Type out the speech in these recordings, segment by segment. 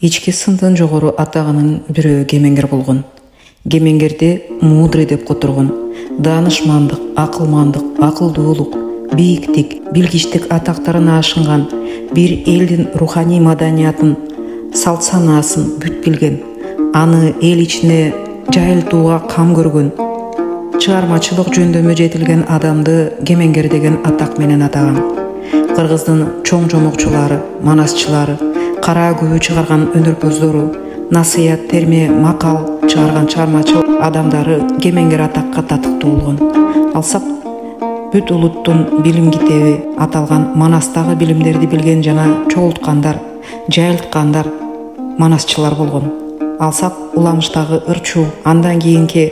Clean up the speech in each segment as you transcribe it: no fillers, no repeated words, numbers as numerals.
ички сындын жогору атагынын бирөө кемеңгер болгон. Кемеңгерди мудрый деп которгон. Данышмандык, акылмандык, акылдуулук, бийиктик, билгичтик атактарына ашынган бир элдин руханий маданиятын, салт санаасын бүт билген, аны эл ичине жайылтууга кам көргөн, чыгармачылык жөндөмү жетилген адамды кемеңгер деген атак менен атаган. Кыргыздын чоң жомокчулары, манасчылары, кара күбө чыгарган өнөрпөздөрү, насыят, терме, макал чыгарган чыгармачыл адамдары кемеңгер атакка татыктуу болгон. Алсак, бүт улуттун билим китеби аталган манастагы билимдерди билген жана чогулткандар, жайылткандар манасчылар болгон. Алсак, Уламыштагы Ырчу, андан кийинки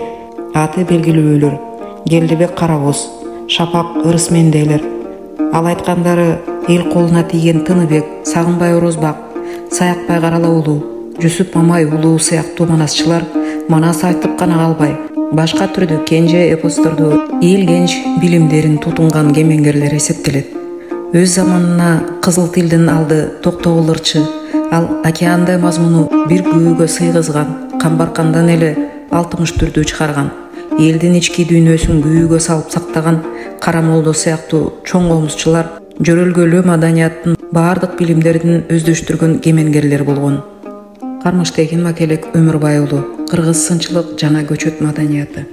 аты белгилүүлөр, Келдибек Карабоз, Шапак Ырысмендейлер. Ал айткандары эл колуна тийген Тыныбек, Сагынбай Орозбак, Саякбай Карала уулу, Жүсүп Мамай уулу сыяктуу манасчылар манас айтып гана калбай, башка түрдө кенже эпосторду эл генч билимдерин тутунган кемеңгерлер эсептелет. Өз заманына кызыл тилдин алды Токтогул Ырчы, ал океандай мазмуну бир күбөгө сыйгызган, Камбаркандан эле 60 түрдүү чыгарган, элдин ички дүйнөсүн күйүүгө салып сактаган Карамолдо сыяктуу чоң комузчулар жөрөлгөлүү маданияттын баардык билимдерин өздөштүргөн кемеңгерлер болгон. Кармыштегин Макелек Өмүрбай уулу, кыргыз сынчылык жана көчөт маданияты.